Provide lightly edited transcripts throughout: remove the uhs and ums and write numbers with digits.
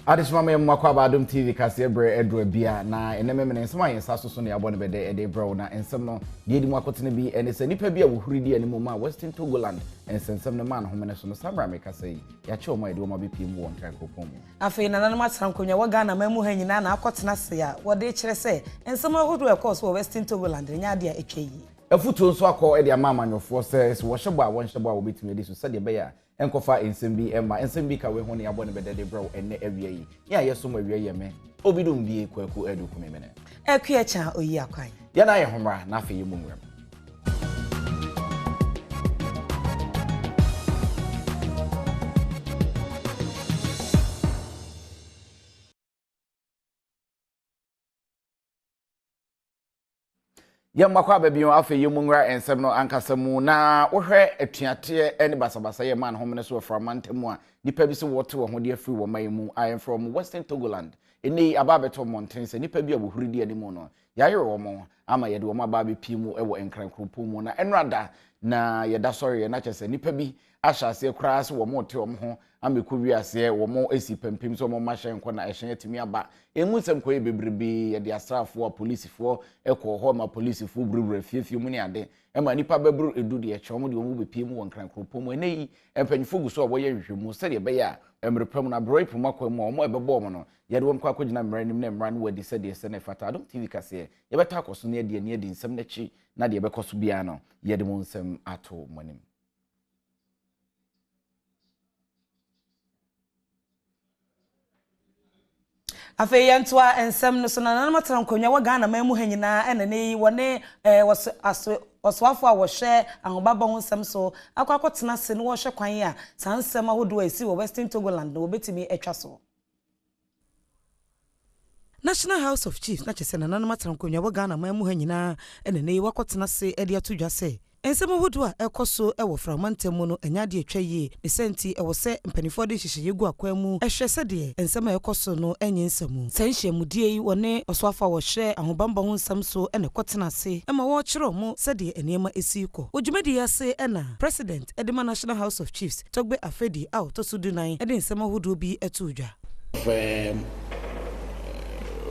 Adishma me mwakwa ba Adom TV Kasee bre edro bia na eneme me nsema yen saso so ne abone bede ede bro na ensem no de di mwakotene bi ene se nipa bia wo huri di animu ma Western Togoland ensem ne man homene so no sabra me Kasee ya che o ma ede o ma be pim won kan kopom afei na nanam atrankonwa wa Ghana mamu ha nyina na akotena se a wo de kire se ensem ahodo e course wo Western Togoland nya de a etwe afutu nso akọ ede ama amanyofo se wo hyebo a won hyebo a wo betimi edi so se de be ya enkofa ensem bi emma ensem bi ka we ho ne abone bede de bro enne awia yi ya yeso ma awia ye me obidum bi kwaku edu kumemene akua cha oyi akwan ya na ye homra na afei mu nwem Yamakwa babio afi yemungra ensem no ankasamu na wohwe atuate ene basabasa ye man homene so fragmentemu a nipa bi se wote wo ho de afri wo mayimu I am from Western Togoland eni ababeto mountain se nipa bi abohuri di animu no yayere wo mo ama ye de wo mababe pimu ewo enkrankrompu mu na enrada na ye da sorry na chese nipa bi ahyase kura se wo mo te wo ho ameku wiase wo mo esi pempem so mo mahye nko na ehyen atimi aba emu sem ko ye bebrebe ye de asrafo policefo ekọ ho ma policefo burubre fiefie mu ni ade ema nipa bebru edu de eche mo de wo bepiem won krankropom eneyi empanyfo gu so wo ye hwehwemu se de be ya emrepam na broip makwa mu mo ebebo mo no ye de wo mkwa kogina mranim na mran wadi se de se ne fata Adom TV Kasee ye beta akoso ne de ne de nsem na chi na de be koso bia no ye de mo nsem ato monim afei yentwa ensem no so na nanam atrankonwa wa Ghana mamu ha nyina ene ne wone oswafo a wo hwe ahobaba ho nsem so akwakotena se ne wo hwe kwan a sansem ahodo asi wo Western Togoland no betimi etwa so National House of Chiefs na chese na nanam atrankonwa wa Ghana mamu ha nyina ene ne wakotena se ede atodwa se ensem ahodo a ekoso ewo fragmentemu no enya de atwa yie ne senti ewo se mpanifo de hyehye gu akwan mu ehwe se de ensem a ekoso no enye nsemu sanhye mudie yi wone oswafa wo hwe ahobamba ho nsem so ene kotena se ema wo kyerɛ mo se de enema esi kɔ odwumadi ya se ena president edema National House of Chiefs togbe afedi out to sudunan ede ensem ahodo bi etudwa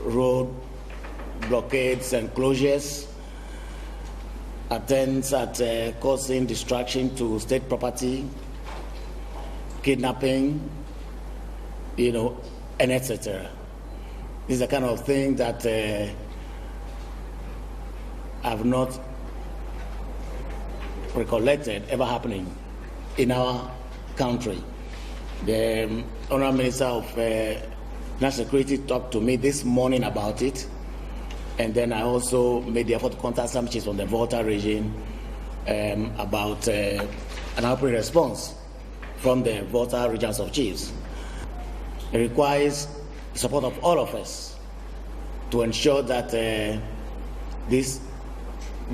road blockades and closures attempts at causing destruction to state property, kidnapping, and etc. This is the kind of thing that I've not recollected ever happening in our country. The Honorable Minister of National Security talked to me this morning about it. And then I also made the effort to contact some chiefs from the Volta region about an appropriate response from the Volta regions of chiefs. It requires the support of all of us to ensure that this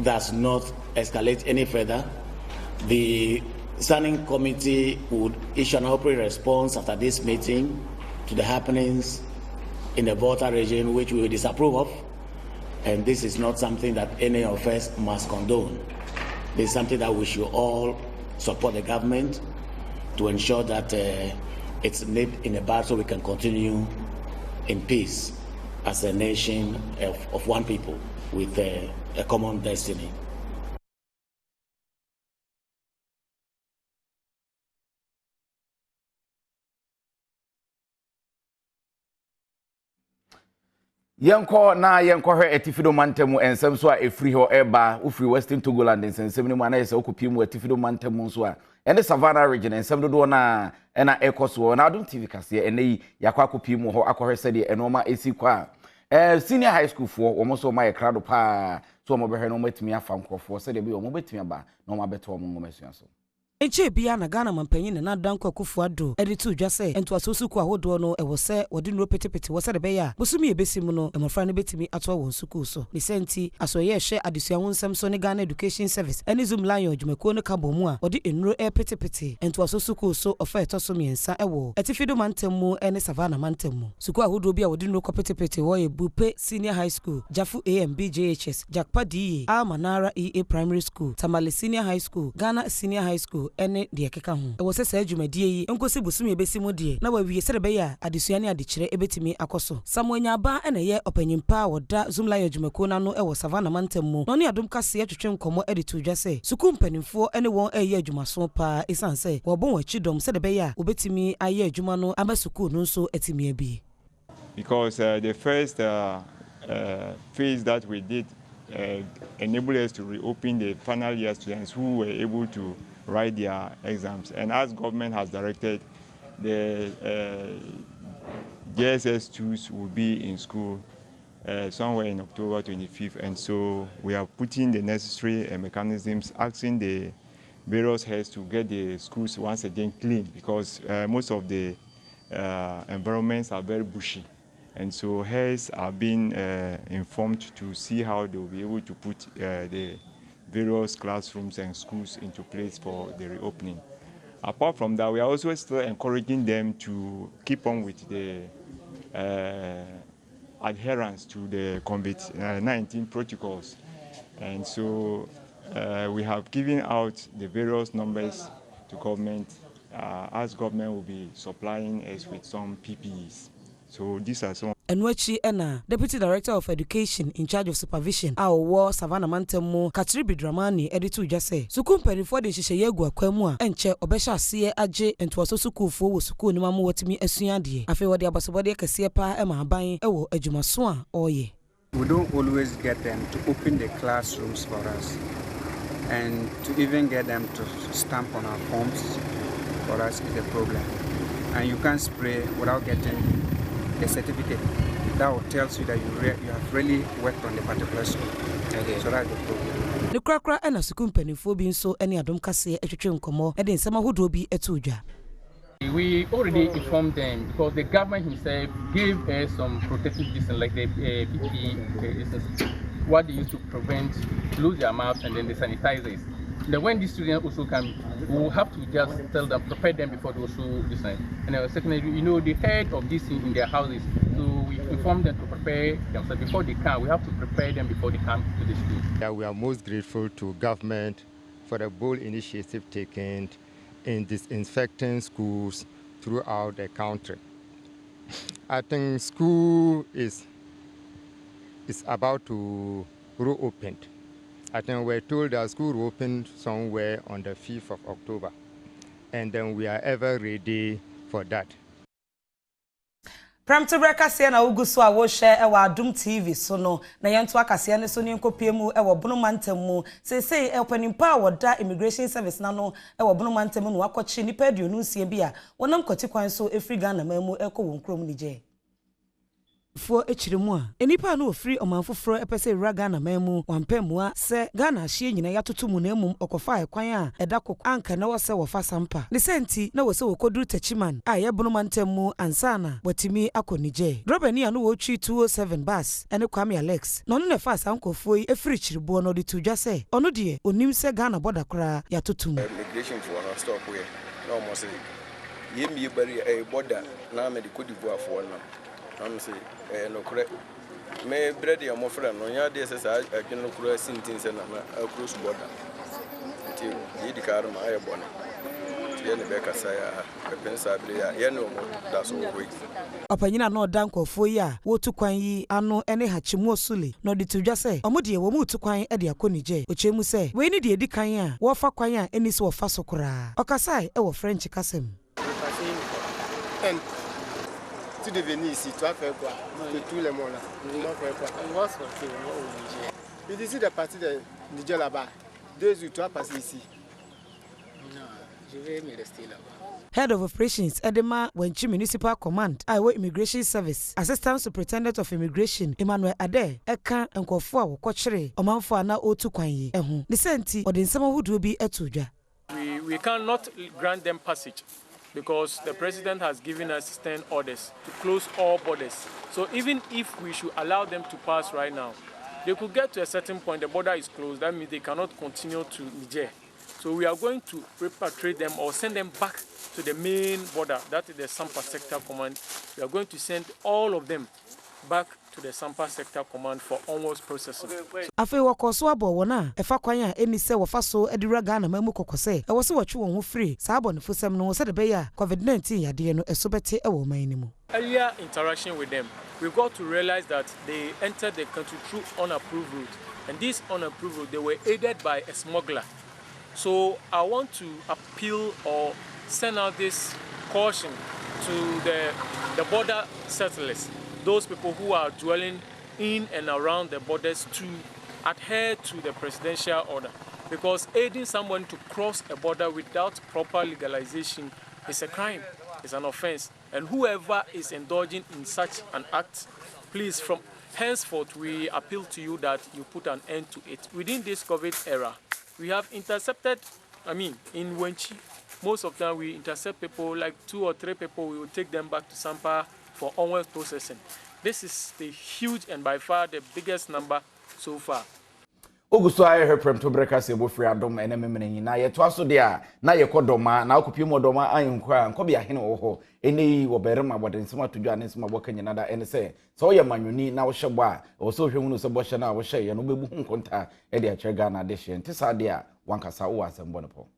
does not escalate any further. The standing committee would issue an appropriate response after this meeting to the happenings in the Volta region, which we will disapprove of. And this is not something that any of us must condone. This is something that we should all support the government to ensure that it's nipped in the bud so we can continue in peace as a nation of one people with a common destiny. Yenko na yenko hwe etifido mantemu ensem so a efri ho eba ufri Western Togoland ensem ni mu na yese okopim etifido mantemu so a ene Savannah region ensem dodo na ena ekoso na Adom TV Kasee ene yi yakwa kopim ho akohwe sede enoma esi kwa senior high school fo wo mo so ma ye krado pa so mo behwe no matimi afa nkrofo sede bi wo mo betimi aba no ma beto mo ngomasua so Enche bia na Ghana mampanyin na danko akufu ado editu dwa se ento asosuku ahodo no ewo se wode no petepete wo se de be ya bosumi ebesim no emofra no betimi ato wo suku so ne senti asoye hwe adesua ho nsem so ne Ghana Education Service eni zum lion dwumako no kabo mu a wode enuro petepete ento asosuku so ofa etoso miensa ewo etifido mantemu ene Savannah mantemu suku ahodo bia wode no petepete wo ye Bupe Senior High School Jafu AMBJHS Jakpa DE Almanara EA Primary School Tamale Senior High School Ghana Senior High School ene de keka ho e wo se sa adwumadie yi enkosi busumi ebesi mu de na wawie se de be ya adesua ne adekire ebetimi akoso Samuel Aba ene ye opanyimpa woda Zoomla adwumako na no e wo Savannah mantam mu no ne Adom Kasee atwetwe nkomo e de tudwa se suku mpanimfo ene won eye adwumaso pa esanse wo bon wachidom se de be ya obetimi aye adwuma no aba suku no nso etimi abi because the first phase that we did enabled us to reopen the final year students who were able to write their exams. And as government has directed, the JSS2s will be in school somewhere in October 25th. And so we are putting the necessary mechanisms, asking the various heads to get the schools once again clean, because most of the environments are very bushy. And so heads are being informed to see how they will be able to put the various classrooms and schools into place for the reopening. Apart from that, we are also still encouraging them to keep on with the adherence to the COVID-19 protocols. And so we have given out the various numbers to government, as government will be supplying us with some PPEs. So these are some. Enwechi ena Deputy Director of Education in charge of supervision awo Savannah Mantemu Katri Bidramani editu jase suku mpanifo de hihye yegu akwamu a enche obehya ase age entoaso sukufo wo suku ni mamu watimi asuade afi wode abasobode kase pa ema aban ewo adwumaso a oye. We don't always get them to open the classrooms for us and to even get them to stamp on our forms for us is a problem. And you can't spray without getting a certificate that will tell you that you have really worked on the particular school. Okay. So that's the problem. The krakra and a suku mpanifo bi nso ene Adom Kasee atwetwe nkomo e de nsema hodo bi etudwa. We already informed them because the government himself gave us some protective distance like the PPE, what they use to prevent close their mouths and then the sanitizers. Then when these students also come, we will have to just tell them, prepare them before they also listen. And secondly, the head of this thing in their houses, so we inform them to prepare themselves before they come. We have to prepare them before they come to the school. Yeah, we are most grateful to government for the bold initiative taken in disinfecting schools throughout the country. I think school is about to reopen. I think we're told that school will open somewhere on the 5th of October. And then we are ever ready for that. Premtobre Kasee na ugusu a wo hye e wa Adom TV so no na yento akase ne so ne nkopiemu e wo bono mantam mu sesei e opanimpa a woda immigration service na no e wo bono mantam no akwachi nipa aduonu nsie bi a wonam kwati kwan so efri Ghana mamu e ko won krom nije fo echirimu a enipa na ofri omanfoforo epese wura Ghana mamu wampamua se Ghana ahye nyina yatotomu na emum okofa ekwan a eda kokko anka na wose wofa sampa ne senti na wose wokoduru tachiman a ye bono mantamu ansana watimi akonije drobani anu wo twi 207 bus ene Kwame Alex no no nefa sankofo yi efri chiribo no de tudwa se ono de onim se Ghana border kra yatotomu immigration for no stop we no mo say yemi bari border na me de Cote d'Ivoire for no I'm say no correct me bread ya mo friend no ya dey say adwene no kura sintin say na across border ti yi di kar ma ya bona ti ya ne be kasa ya pensa bele ya no mo da so we opanyina no dan kwofo yi a wo tukwan yi ano ene hachimu osule no de tudwa say omode wo mu tukwan e de akonije ochemu say we ni de edikan a wo fa kwan a eni so wo fa sokora okasai e wo French kasem tu devenir ici, tu as fait quoi? De tous les mots là. Tu as fait quoi? On va sortir, on va au Niger. Et d'ici de partir de Niger là-bas, 2 jours, tu as passé ici. Non, je vais me rester là-bas. Head of Operations Edema Wenchi Municipal Command, Iowa Immigration Service, Assistant Superintendent of Immigration Emmanuel Ade, Eka Nkofo a wokochere, omanfo ana otu kwan yi ehu. Ne senti odensema hudu bi etudwa. We cannot grant them passage, because the president has given us 10 orders to close all borders. So even if we should allow them to pass right now, they could get to a certain point, the border is closed, that means they cannot continue to Niger. So we are going to repatriate them or send them back to the main border, that is the Sampa Sector Command. We are going to send all of them back to the Sampa Sector Command for onwards processing. Afi wakoso abo wona efa kwan a eni se wofa so edira Ghana mamu kokose e wo se wotwe won ho free sa abo ne fosem no se de be ya COVID-19 yade no esobete e wo man ni mu. Earlier interaction with them, we got to realize that they entered the country through unapproved route, and this unapproved route, they were aided by a smuggler. So I want to appeal or send out this caution to the border settlers, those people who are dwelling in and around the borders, to adhere to the presidential order, because aiding someone to cross a border without proper legalization is a crime, it's an offense, and whoever is indulging in such an act, please, from henceforth we appeal to you that you put an end to it. Within this COVID era, we have intercepted, in Wenchi, most of the time we intercept people, like 2 or 3 people, we will take them back to Sampa for onward processing. This is the huge and by far the biggest number so far. Oguso aye her Premtobre Kasee bo free Adom ene memene na ye to aso de a na ye kodoma na okopie modoma ayenkwa nko bia hene wo ho eni wo berema bodensem atodwa anesem aboka nyina da ene se so ye manwoni na wo hyebo a wo so hwehunu se bo hye na wo hye ye no bebu hu nkonta e de a Ghana de hye ntisa de a wankasa wo asembo ne po.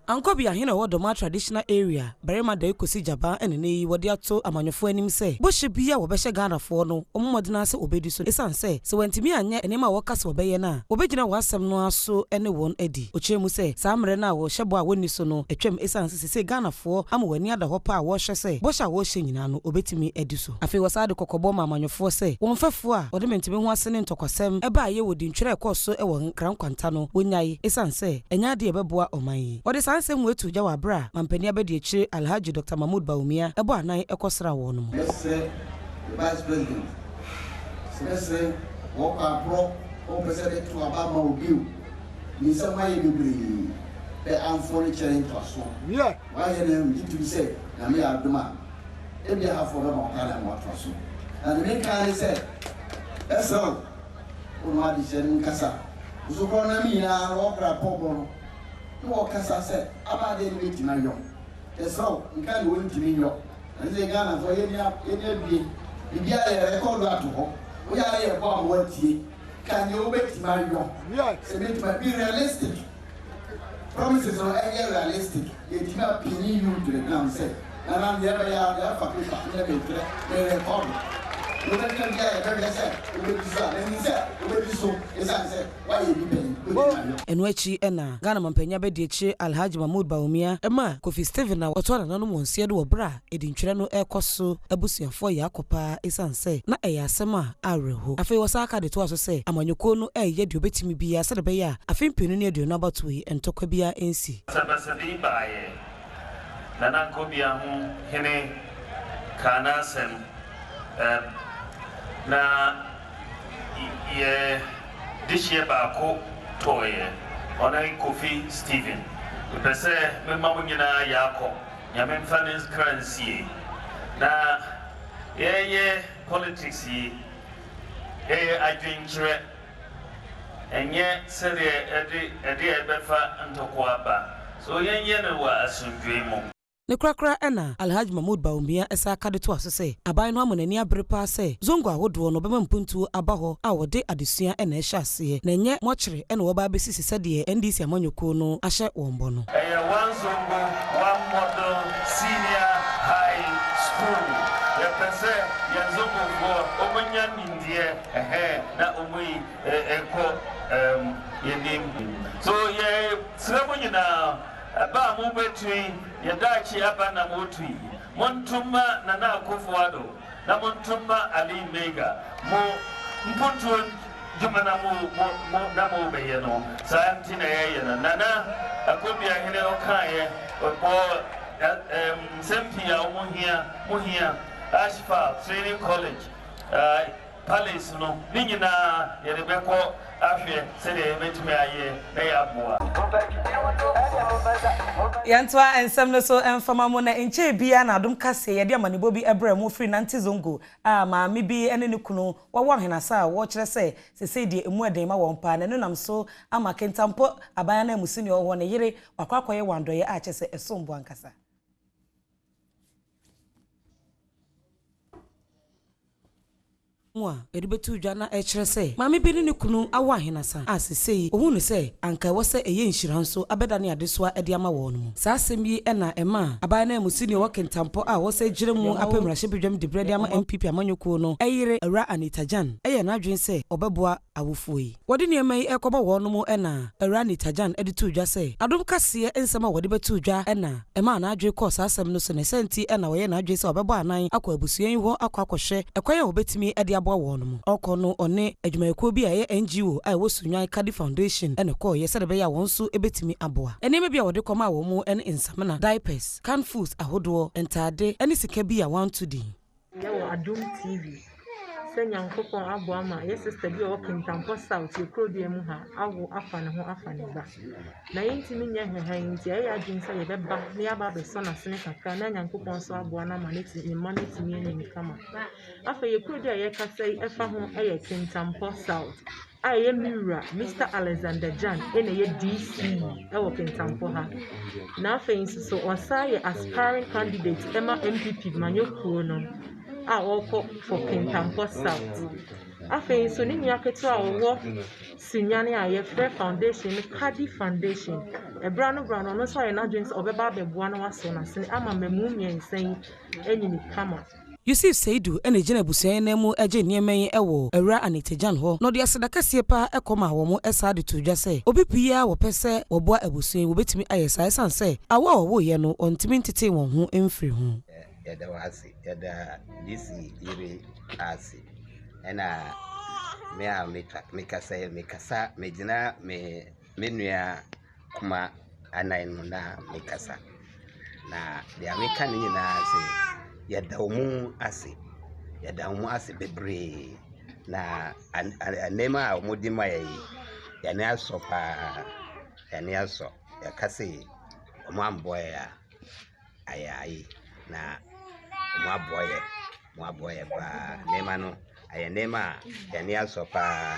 Ankobia hina wodoma traditional area barema da ekosi jaba enene wode ato amanyofo anim se bo hye bia wo be hye Ghana fo no omodena se obedi so esan se wantimi anye enema wo kase obeye na obegina wasem no aso ene won edi ochemu se samre na wo hyebo a woni so no etwem esan se Ghana fo amwani ada ho pa a wo hye se bo hye wo hye nyina no obetimi edi so afi wasade kokobo ma amanyofo se wonfefo a wode mentimi ho ase ne ntokwasem eba aye wodi ntwere ekoso e wo nkrankwanta no wonyae esan se enya de ebeboa oman wode ansem wetu jawa bra mampani abedi echi Alhaji Dr. Mahmoud Baumia ebo anan ekosra wonu mo. Let's say the vice president. Let's say what pro o president to abama obiu. Ni sama ye bibiri be amfoni chere to aso. Yeah. Why you to say na me aduma. E bi ha for no kala mo to aso. And me can say that's all. Ono adi chere nkasa. Uzo na mi na ro bra pobo. No kasa say abade ni ti na yo. Eso nka ni won ti ni yo. Nze Ghana for ye bi bia ye record ato ho. O ya ye bo am watie. Can you obeti ma yo? Yes. Se me to be realistic. Promises are realistic. Ye ti ma pini you to the ground say. Na na ye ba ya fa paper na be record. No be can get very say. O be so na ni say o be so esa say why you be paying. Enwechi ena Ghana mampanya bedi echi Alhaji Mahmoud Baumia ema Kofi Steven na oto na no monsie de obra edi ntwere no ekoso abusuafo ya akopa esanse na eya asema areho afi wasaka de to aso se amanyoko no eye de obetimi bia se de be ya afi mpinu ne de no abatu yi entokwa bia ensi sabasadi baaye nana kobia ho hene kana sem na ye dishie baako toye ona Kofi Steven pese me mamunyina yako nyame mfanis currency na ye politics yi adwenkyere enye sede ede ebefa ntokwa ba so yenye ne wa asundwe mu ne krakra ena Alhaji Mahmoud Baumia esa kade to aso se aban no amonani abrepa se zongo ahodo no bema mpuntu abaho a wode adesua ena ehya ase na enye mokyere ena wo ba besisi sede NDC amanyoko no ahye wombo no one zongo one model senior high school ye pese ye zongo go omonya mindie na omoyi eko yenim so ye srabonyina aba mu between yadachi aba na motui montuma na na akufwado na montuma ali mega mo mputu juma na mo na mo beyeno santi na yeye na nana akobia hene okaye obo sempia muhia Ashfa Training College Palace no ninyina yerebeko afye sede metumi aye na yabua Yantwa ensem no so enfama mo na enche bia na Adom Kasee ye de amanebo bi ebra mo free nanti zongo maami bi ene ne kunu wo henasa wo kire se sese die emu eden ma wo mpa na nenam so ama kentampo abaya na musini wo ne yire wakwakoye wandoye a chese esombo ankasa Mwa edibetu dwa na echire se maame bi ne kunu awo ahenasa asesei ohunu se anka wose eye nhyiranso abeda ne adesoa ede ama wo no mu saa asem yi na ema abaye na musini wo kentampo a wose gire mu apemrahye bedwam de brede ama MPP amanyoko no eyire Awura Anita Jan eye na adwen se obeboa awofo yi wode ne mai ekoba wo no mu na Awura Anita Jan editu dwa se Adom Kasee ensema wode betu dwa na ema na adwe course asem no so ne senti na wo ye na adwe se obeboa anan akọ abusuan yi ho akọ akọhwe ekwan obetimi ede aboa wo no mu okono one adwumayeko bi aye NGO a wo sunwan Kadi Foundation ene ko ye se de be ya won so ebetimi aboa eneme bi a wode koma wo mu en insamna diapers can foods ahodo entade ene sika bi ya want to di yawo Adom TV Nyankopon aboa ma ye sister bi o Kentampo South ye krodie mu ha awo afa ne ho afa ne ba na yintimi nya hehan nti aye adwin sa ye beba ne aba be so na sene kakra na Nyankopon so aboa na ma ne ti ne ma ne ti ne kama afa ye krodie ye kasai efa ho aye Kentampo South aye miura Mr. Alexander Jan ene ye DC ewo Kentampo ha na afa inso osa ye aspiring candidate Emma MPP manyoko no awoko for Kentampo South. Afen so ni nyaketo awo sinyane aye Free Foundation Kadi Foundation. Brano no so aye na dwens obeba beboa na waso na sene ama mamu nyensen enyini kama. Yusuf Seidu ene gina busuan na mu eje niemen ewo Awura Anita Jan ho no de aseda Kasee pa ekoma wo mu esa de to dwa se obi pia wo pese wo boa abusuan wo betimi aye sai sanse awo wo ye no ontimi ntete won ho emfiri ho yada wasi yada disi ire asi ena me a mekasa medina me menua kuma anayin na mekasa na de ameka ni na asi yada mu asi bebre na anema a modi mai ya ne aso pa ya ne aso ya Kasee mo amboya ayayi na mo aboye ba nema no aye nema ya ne aso pa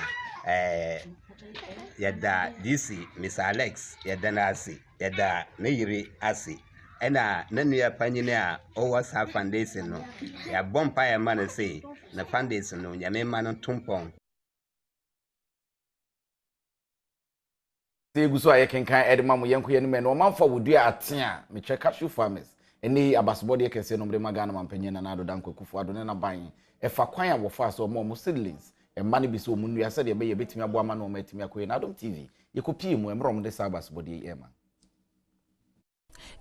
yada DC Mr. Alex yada na asi yada ne yiri asi ena nanua panyine a owa foundation no ya bompa ya man say na foundation no nyame man no tumpon Guso aye kenkan edema mo yenko ye no me no manfa wodua atea me che cashew farmers eni abasbody ye kese no mde magana mampenye na ado danko kufu ado ne na ban efa kwan a wo fa so mo seedlings e mane bi so mu nua se de be ye betimi abo ama no matimi akoye na Adom TV ye kopie mu emrom de sabasbody ye ema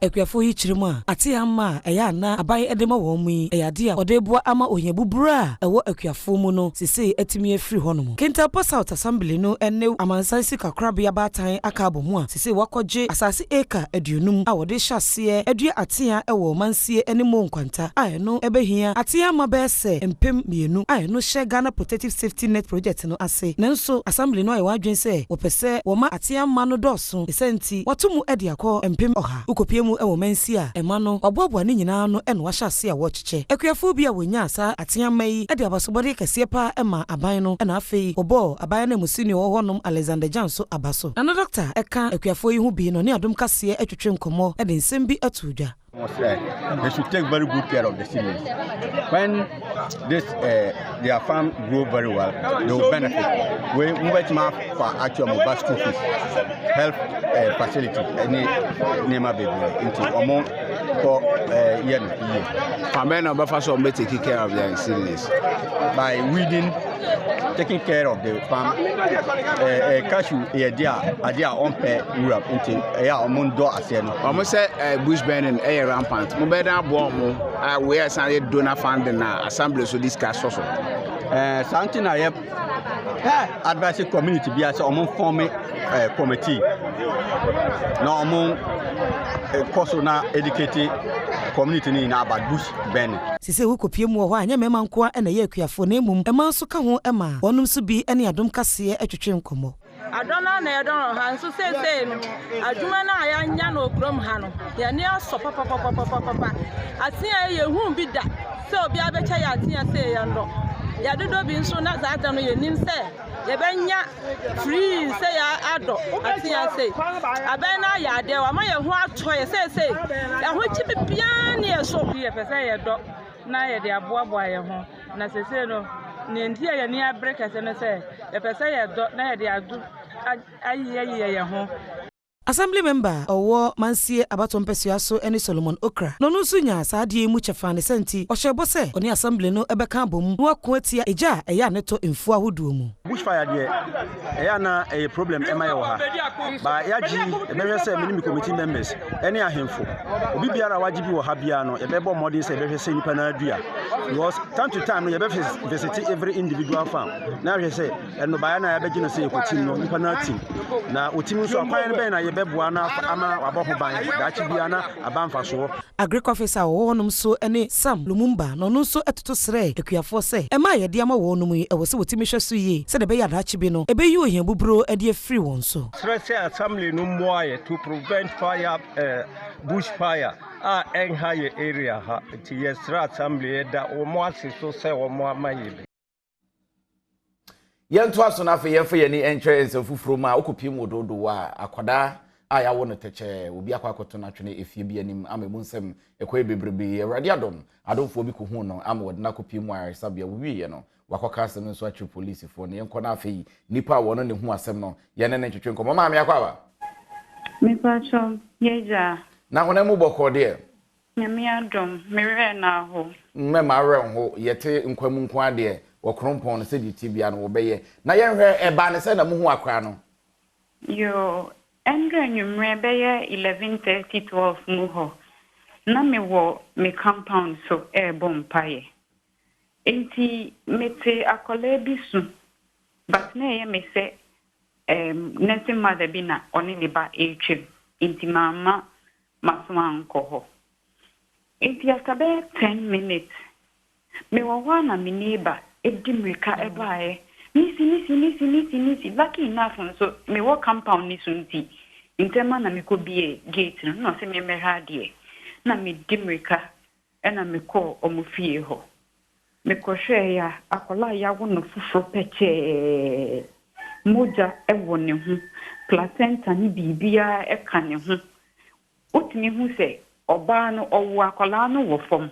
Ekuafo yi chirimu a ate amma eya na abai edema wo mu yi eyade a odeboa ama ohebubura ewo ekuafo mu no sese etimi afiri ho no mu Kentampo South Assembly no enne amansansi kakrabia batan aka abomu a sese wakoje asase eka aduonum a wode hyase adua atea ewo mansie enemo nkwanta a eno ebehia ate amma bese empem mienu a eno hye Ghana Protective Safety Net Project no ase nanso assembly no ayewa adwen se wopese wo ma ate amma no doso esenti watomu ede akọ empem oha ukopie ewo mansi a ema no oboaboa ne nyina no eno wahyase a wocheche ekuafo bi a wonya asa ateama yi ede abasobode Kasee pa ema aban no na afei obo aban na musini wo honom Alexander Jan so abaso na doctor eka ekuafo yi hu bi no ne Adom Kasee atwetwe nkomo ede nsem bi atudwa They should take very good care of the seedlings. When their farm grow very well, they will benefit. We move ma for actual mobile school fees, health facility, any nema baby into among for year. Farmer number first will take care of their seedlings by weeding, taking care of the farm. Cashew idea on pay Europe into among door asiano. Almost bush burning rampant. Mo beda bo mo we are saying donor fund na assembly so discuss so. Something I have advice community be as among forming committee. No among course na educated community ni na about bush burning. Sise wo kopie mu ho anya mema nko na ye akuafo na emum ema so ka ho ema wonum so bi ene Adom Kasee atwetwe nkomo Adona na edon han so say no adwuma na aya nya na okrom ha no ya ne aso papa atia ye hu bi da se obi abecha ya atia say ya ndo ya dodo bi nso na za ata no ye nim say ye benya free say ya ado atia say aben na ya de wa ma ye hu ato ye say ya hu chi bibia na ye so bi ye pese ye do na ye de aboaboa ye ho na sese no ne ntia ye ne abreka se no se e pese ye do na ye de adu ayi ho. Assembly member Owo Mansie Abaton Pesuaso ene Solomon Okra. No no sunya saadie mu chefa ne senti. Ohyebo se oni assembly no ebeka abom. No akoatia eja eya neto emfu ahoduo mu. Bushfire de eya na a problem ema ye wo ha. Ba yaji ebehwe se minimum committee members ene ahemfo. Obi biara waji bi wo ha bia no ebebo modern se ebehwe se nipa na adua. Because time to time no ye be visit every individual farm. Na hwe se eno ba ya na ya beji no se ekotim no nipa na team. Na otim so akwan be na ye Agric officer wonum so ene Sam Lumumba no no so etoto sre ekuafo se ema ye de ama wonum yi ewo se wotimi hwe so yi se de be yada chibi no ebe yi ohia buburo e de free won so stress assembly no moye to prevent fire bushfire en high area ha ti yes assembly da o mo asiso se o mo amaye Yentu aso na fe yemfa ye ni enche ensefufuro ma okopiem ododo wa akoda aya wo no teche obi akwakoto na twene efie bi anim amemu nsem ekoye bebrebe awrade adomfo bi ko hu no amwod na kopiem wa resabia wi ye no wakoka asem nso atwe police fo ne yenko na afi nipa wo no ne hu asem no ye ne ntwetwe nko mama me akwa ba me pacho yeja na hona mu boko de nyame adom mere na ho me ma re ho yete nkwamu nko ade wakrompon se di tibia no obeye na yenhwe eba ne se na mu hu akra no yo Andre nyumre beye 11:30-12 mu ho na me wo me compound so bompaye enti mete akola bisu but na ye me se nesi mother bi na oni ne ba etwem enti mama masoma nko ho enti after 10 minutes me wo wana me neighbor edimrika ebae nisi lucky enough so me wo compound ni sunti intema na me ko bie gate no se me meha de na me dimrika na me ko omufie ho me ko hwe ya akola ya wo no fufuro peche moja ewo ne hu placenta ni bibia eka ne hu otimi hu se oba no owo akola no wo fom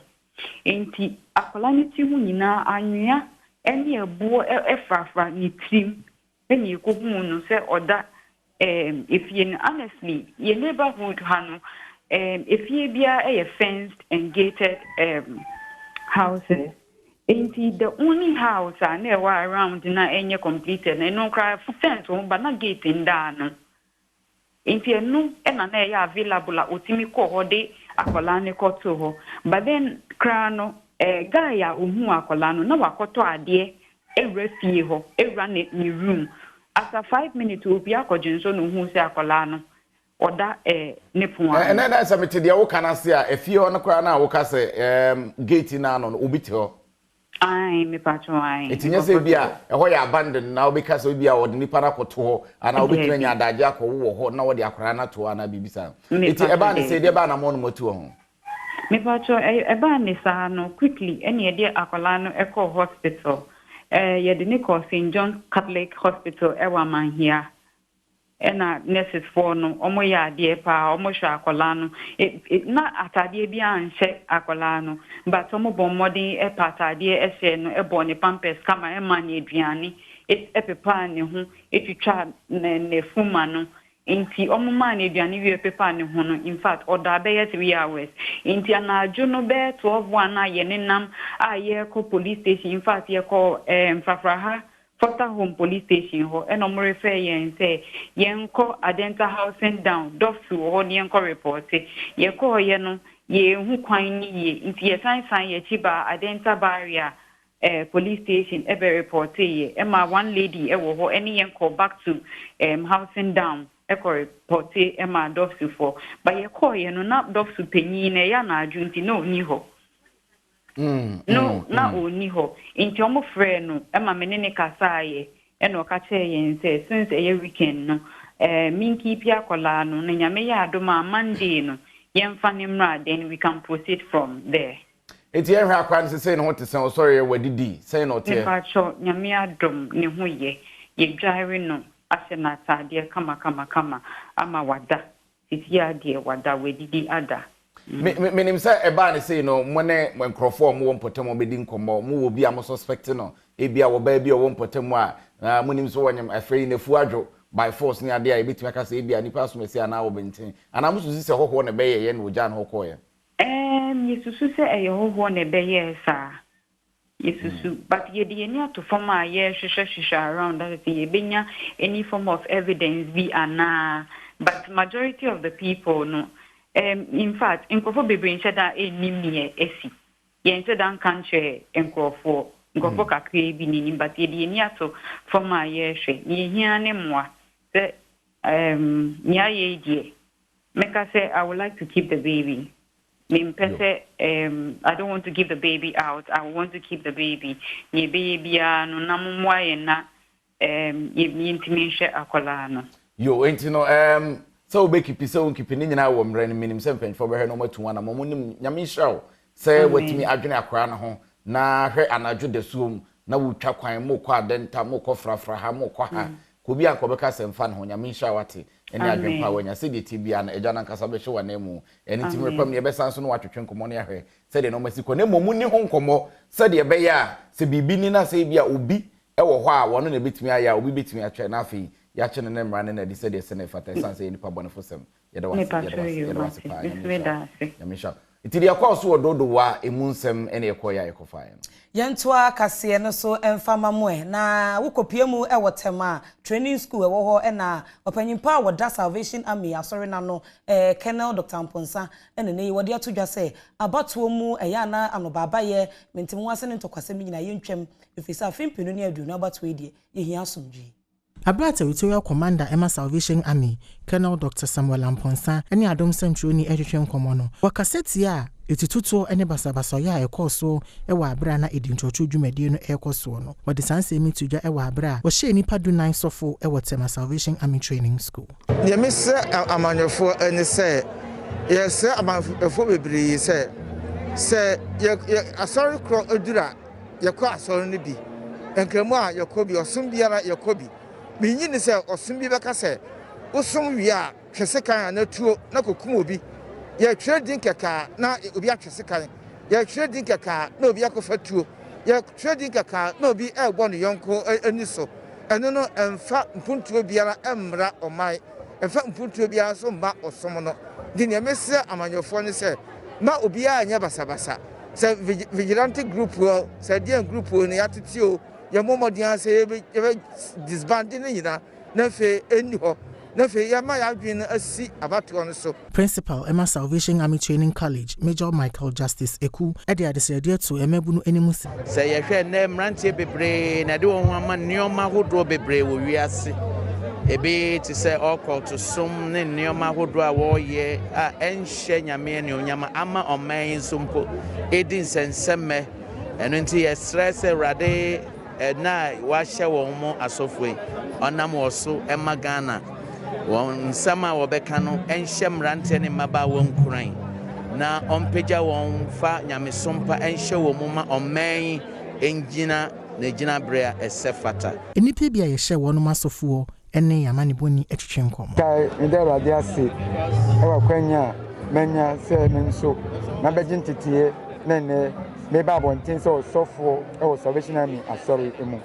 enti akola ni ti hu nyina anwea eni ebuo efrafra ni trim eni ekohu no se oda if you honestly your neighborhood hano if you be a fenced and gated houses ain't the only house I never around na any completed and no cry for fence but not gate in down ain't you no and na available utimi ko hode akola ne koto ho but then krano guy ya uhu akola no na wakoto ade refie ho run ni room after 5 minutes obi akojinso no hu se akola no oda ne pon na na samete de wo kana se a efie ho no kra na wo ka se gate na no obi te ho ai me patro ai etinye se bia ho ya abandon na obi ka se obi a wo de nipa na koto ho ana obi tira nya adaje akowo ho na wo de akora na to ana bibisa eti eba ne se de ba na mo no motu ho me patro eba ne sa no quickly ene de akola no eko hospital yedini ko St. John Catholic Hospital ewa man here ena nurses for no omo ya de pa omo hwa akola no na atade bi anhye akola no but omo bon modern atade ehye no ebo ne pampers kama emanye aduane epepa ne ho etwitwa ne fuma no inti omo man aduane wi epepa ne ho no in fact oda be 3 hours inti anajo no be 12 na ye nenam aye ko police station in fact ye ko mfafraha Fota Home Police Station ho eno mo refer yen say yen ko Adenta housing down dofu ho yen ko report ye ko ye no ye hu kwan ni ye inti ye san ye chiba Adenta barrier police station ebe report ye ema one lady e wo ho eni yen ko back to housing down eko report ema dofu for but ye ko ye no na dofu penyi na ya na adwunti no ni ho na oni ho inti omo frɛ no ema menene kasaye eno ka che yen say since a weekend no minki pia kola no na nyame ya adoma Monday no yemfa ne mra then we can proceed from there eti ehwe akwan se say no hote say sorry wadidi say no te pa cho nyame adom ne ho ye dware no ase na tade kama ama wada titi ade wada wadidi ada menim say eba ne say no mo ne nkrofo mo mpotem obedi nkomo mo wo bi am suspect no ebia wo ba bia wo mpotem a munim so wonyam afrei na fuadwo by force ni ade a ebetumi aka say ebia nipa so mesi ana wo benten ana musu si se hoho na beye ye na oja na hokoye yesusu se eye hoho na beye sa yesusu but ye de ni to form a ye hwehwehwehwe around that ye benya any form of evidence be ana but majority of the people no in fact inkofo bebre ncheda enim ne esi ye ncheda kanche enkofo ngofo kakre bi ni but ye de ni ato form a ye hwe ye hia ne moa se nya ye die make say I would like to keep the baby. I don't want to give the baby out. I want to keep the baby. Ye baby no namumwa ye na ye intimation akola no. Yo enti no so be keep so keep ni nyina wo mre ni minim se mpanfo be he no matu na momunim nyame hirawo se watimi adwene akora na ho na hwe anadwo de suom na wutwa kwan mo kwa denta mo ko frafra ha mo kwa ha ko bi akobeka semfa na ho nyame hirawo ate eni adwempa wanya se de tibia na eja na nkasa be hwe wa na mu eni timre pam ne be sanso no watwetwe nkomo ne ahwe se de no masiko na momu ni ho nkomo se de be ya se bibi ni na se bia obi e wo ho a wono na betimi aya obi betimi atwe na afi ya chene ne mrane na de se de se ne fata sanse ni pa bonefosem ye da wase pa nyamisha itiri akwa so ododo wa emunsem ene ekoya ekofa yentoa Kasee no so emfama moe na wokopiem e wotema training school e wo ho na opanyimpa woda Salvation Army asori na no Colonel Dr. Mponsa ene ne wode atodwa se abatuo mu eya na anobaba ye mentimu ase ne ntokwasem nyina yentwem efisa fimpinu ne adu na abatuo die yehia asomdwi Abra Territorial Commander Emma Salvation Army, Colonel Dr. Samuel Amponsa, any Adom Central ni Edwin Komono. Wakaseti ya etituto ene basabasa ya ekoso ewa abra na edinchochu dwumadi no ekoso no. Wode sanse mi tudwa ewa abra. Wo hye nipa du 9 sofo ewo Tema Salvation Army Training School. Ye misse amanyofo ene se ye se amanyofo bebre se ye asori kro odura ye kwa asori ne bi. Enkremu a yakobi osum biara yakobi. Minyi ni se osum bi beka se osum wi a twese kan na tuo na kokum obi ye twere din keka na obi atwese kan ye twere din keka na obi akofa tuo ye twere din keka na obi egbo no yonko ani so eno no emfa mpuntuo biara emra omai emfa mpuntuo biara so ma osom no di ne mese amanyofo ni se ma obi a anya basabasa se vigilante group se dia group ni atitio ya momodian se ye disbanding nyina na fe eni ho na fe ya ma ya dwen asi abato no so. Principal Emma Salvation Army Training College Major Michael Justice Eku edi adesede to emebu no enimu se ye hwe na mrantie bebre na de won ama nioma hodo bebre wo wiase ebe ti se occult som ne nioma hodo a wo ye a enhye nyame ne onyama ama oman sumpo edi nsenseme eno nti ye stress rade na wahye won mo asofwe onam woso emagana won sama wobeka no enhye mrante ne maba won kuran na ompeja won fa nyamesompa enhye wo mu ma oman engina na gina brea esefata enipa bia ye hye won masofo ene yamane boni etwetwe nkom kai ndera dia se ewa kwanya menya se menso na bejintitie nene me ba bontin so sofo e Salvation Army asori emu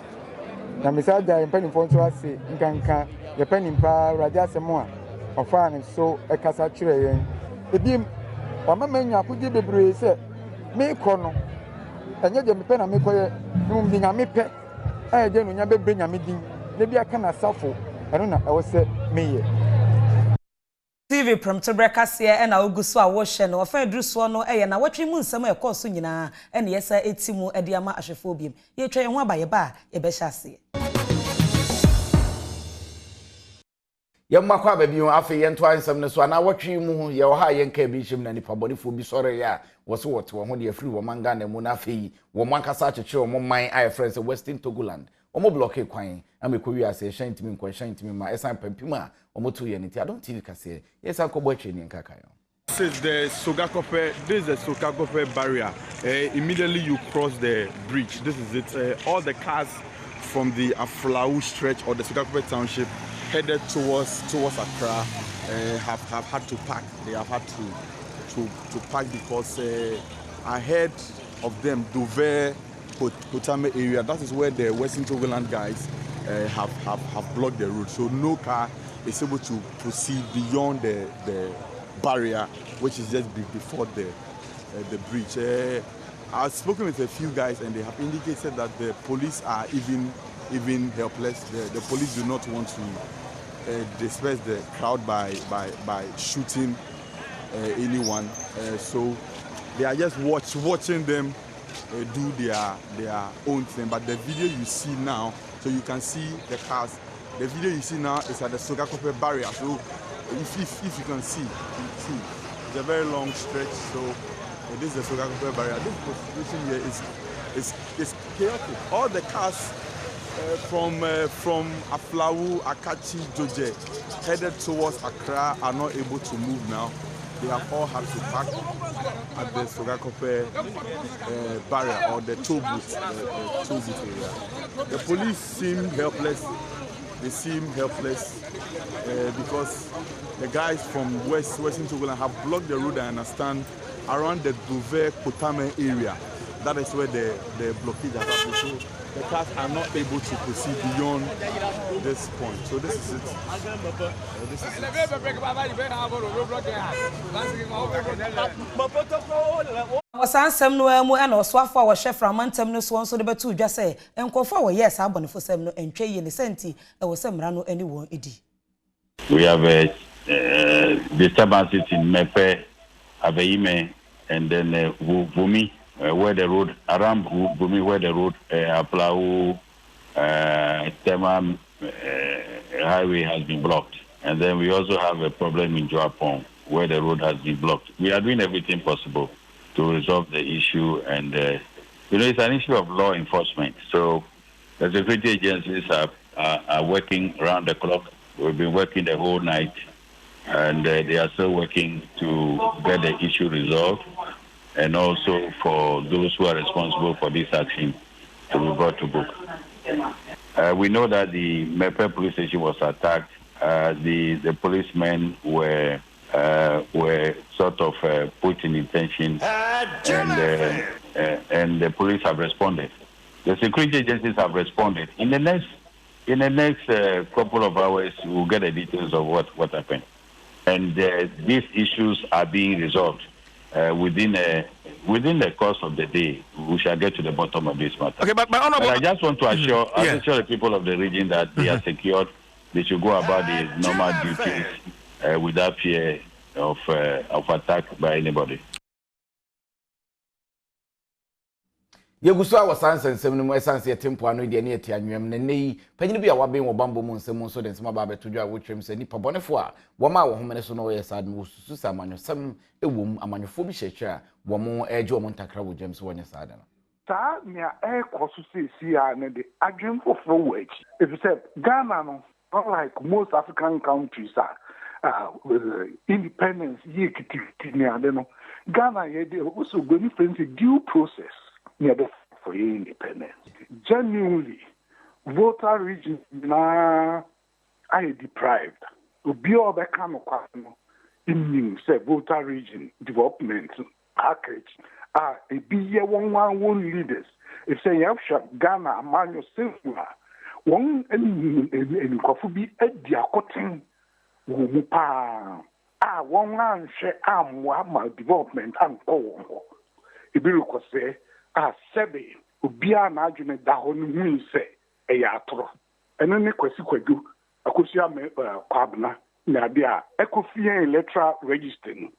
na mesaja mpanimfo nso ase nkanka ye panimpa radio asemo a ofa ne so e kasa kire yen ebim o mamanya akudi bebre se me ko no enye je mepe na me ko ye num di nya mepe e je no nya bebre nya me din na bia kana safo eno na e wo se meye TV Premtobre Kasee na oguso a wo hye no ofa eduso no eye na watwe mu nsem e koso nyina ene yesa etimu ede ama ahwefo biem ye twa ye ho abaye ba ye be hye ase ye makwa ba biun afi ye nto ansem ne so na watwe mu ye wo ha ye nka bi him na nipa bonefo bi sore ya wo so wote wo ho de afiri wo manga na mu na afi wo mankasa akyeche wo man aye friends Western Togoland omo block kwan amekwi ase shantimi nkwa shantimi ma esan pampima omo to ye nti I don't TV Kasee yes akobo atwe ni nkaka yo. This is the Sogakope barrier. Immediately you cross the bridge. This is it. All the cars from the Aflau stretch or the Sogakope township headed towards Accra have had to park. They have had to park because ahead of them Dover Premtobre area. That is where the Western Togoland guys have blocked the road. So no car is able to proceed beyond the barrier, which is just before the bridge. I've spoken with a few guys and they have indicated that the police are even helpless. The police do not want to disperse the crowd by shooting anyone. So they are just watching them do their own thing. But the video you see now, so you can see the cars. The video you see now is at the Sogakope barrier. So if you can see, it's a very long stretch. So this is the Sogakope barrier. This position here is chaotic. All the cars from Aflawu, Akachi, Joje headed towards Accra are not able to move now. They have all had to park at the Sogakope barrier or the toll booth area. The police seem helpless. They seem helpless because the guys from Western Togoland have blocked the road, I understand, around the Premtobre area. That is where the blockade has happened. So the cars are not able to proceed beyond this point. So this is it. This is it. Wasansem no emu na oswafo a wo hwe framantem no so nso de betu dwa se enkofo wo yes abonefo sem no entwe ye ne senti e wo semra no ani won edi. We have disturbances in Mepe, Aveime, and then Vumi, where the road, around Vumi, where the road, Aplau, Tema highway has been blocked. And then we also have a problem in Joapong, where the road has been blocked. We are doing everything possible to resolve the issue, and it's an issue of law enforcement. So the security agencies are working around the clock. We've been working the whole night, and they are still working to get the issue resolved, and also for those who are responsible for this action to be brought to book. We know that the Mepe police station was attacked. The policemen were sort of put in detention, and the police have responded. The security agencies have responded. In the next couple of hours, we'll get the details of what happened, and these issues are being resolved within the course of the day. We shall get to the bottom of this matter. Okay, but I just want to assure the people of the region that they are secured. They should go about their normal duties without fear of attack by anybody. Yeguso wasanse nsem no esanse yetempo ano de ne eti anwem ne nei panyini bia waben wo bambo mu nsem so de nsema ba betodwa wo twem se nipa bonefo a wo ma wo homene so no ye sad no susu sa amanyosem ewom amanyofo bi hwehwe a wo mo eje wo ntakra wo james wo nya sad no ta mia koso si a ne de adwen foforo wo achi if you say Ghana no unlike most African countries independence ye kiti ne ade no Ghana ye de also go ni friends due process for independence. Genuinely, voter region are deprived. Ubi obe kano kwano in say voter region development package a be one leaders. If say you have Ghana Manuel Silva, one and Kofubi at the Akotin Wumupa. One man share my development and go. Ibiruko say sebe obia na adwene da ho no hu se atoro eno ne kwasi kwadu akosia me kwabna na bia ekofie electoral register no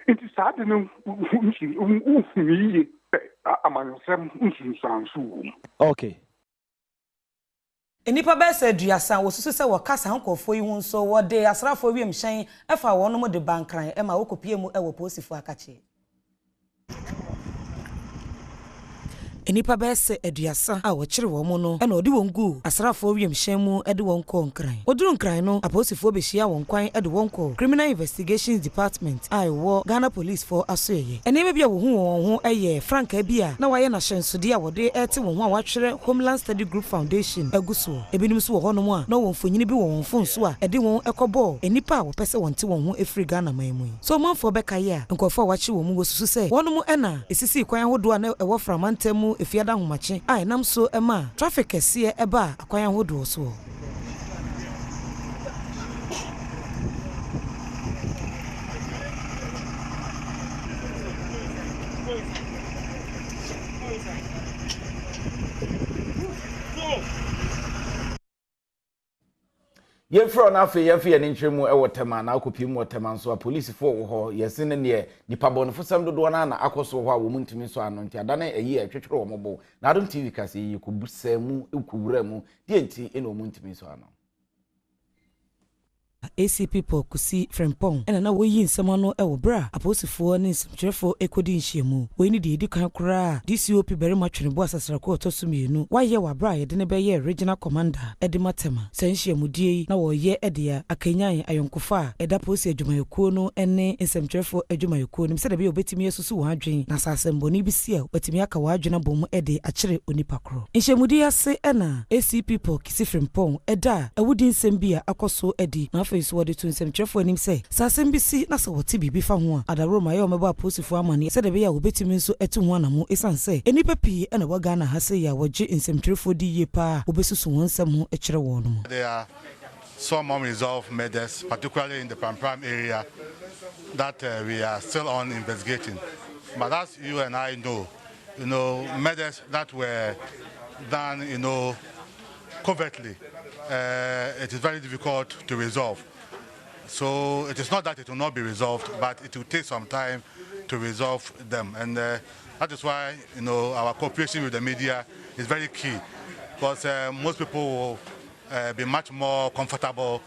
nti saade no unfumi amanyosem unsunsansu. Okay. Enipa bese aduasa wo susu se wo kasa hankofo yi hu so wo de asrafo wiem hyen efa wo no mo de bankran e ma wo kopie mu e wo posifo akache. Enipa bese aduasa a wo kire wo mo no e na odi won gu asrafo wiem hyen mu e de won ko nkran oduru nkran no aposifo be hia won kwan e de won ko criminal investigations department ai wo Ghana police for asoye enema bia wo hu won ho eye franka bia na waye na hwensode a wo de ete won ho a watwere Homeland Study Group Foundation aguso ebinim so wo hono mu a na won fonyini bi wo won fonso a e de won ekobo enipa a wo pese won te won ho efri Ghana manmu so manfo be kaye a nkofo a wachi wo mu wo susu se wono mu ena esisi kwan hodo a na e wo framantem efiada homache a enam so ema traffic kese eba akwan ahodo so. Yefro na afi yemfi ene ntwemu e wotema na akopim wotema nso a police fo wo ho yesene ne nipa bonfo sam dodo na akoso ho a wo muntimi so ano nti adana eyi etwetwere wo mobo na Adom TV Kasee yikubusa mu ekuwura mu die nti ene wo muntimi so ano. ACP Kusi Premtobre ena na woyi nsema no e wo bra aposifo ne nsɛmtwerɛfo ekodi nhyiemu we ni de edi kan kora DCOP bere matwene bo asasrako otosumienu waye wa bra ye de ne bɛyɛ regional commander edi matema sɛnhyiemu die na wo ye edia akanyan ayonkofa eda posi adwumayekuo no ene nsɛmtwerɛfo adwumayekuo no sɛ de be obetimi yesusu wo adwen na sasɛmboni bi sia obetimi aka wa adwena bom ede akyere onipa koro nhyiemu die ase ena ACP Kusi Premtobre eda awudi nsɛm bi a akoso edi na face what to nsɛmtwerɛfo anim sɛ sasɛm bi si na sɛ wɔte bibi fa ho a adaroma yɛ ɔmɛbɔ aposifo amane sɛ de be ya obetimi nso etu ho anamo esan sɛ enipa pii ɛna waga na ha sɛ ya wɔgye nsɛmtwerɛfo di ye pa obesusu wɔn nsɛm ho ɛkyerɛ wɔn no. There are some unresolved murders, particularly in the Premtobre area, that we are still on investigating. But as you and I know, murders that were done, covertly, it is very difficult to resolve. So it is not that it will not be resolved, but it will take some time to resolve them. And that is why, our cooperation with the media is very key, because most people will be much more comfortable,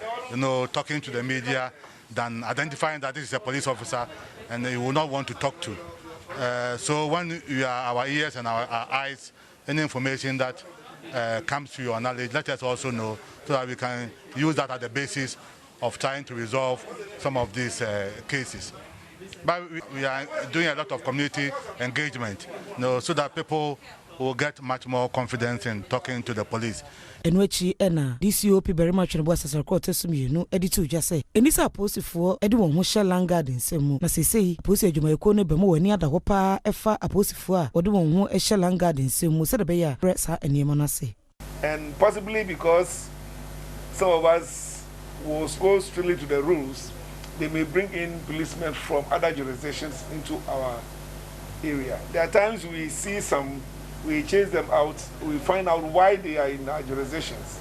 talking to the media than identifying that this is a police officer and you will not want to talk to. So when you are our ears and our eyes, any information that comes to your knowledge, let us also know so that we can use that as the basis of trying to resolve some of these cases. But we are doing a lot of community engagement, so that people will get much more confidence in talking to the police. Enwechi ena DCOP very much in Bossa Court Sumienu, editor just say, Enisa posifo, Edwin Hosha Langard in Semu, Nasei, Posi Jumaycone Bemo, any other Hopa, Efa, Aposifua, or the one who Esha Langard in Semu, Sedabeya, Brets her and Yemonase. And possibly because some of us will go strictly to the rules, they may bring in policemen from other jurisdictions into our area. There are times we see some, we chase them out, we find out why they are in our jurisdictions.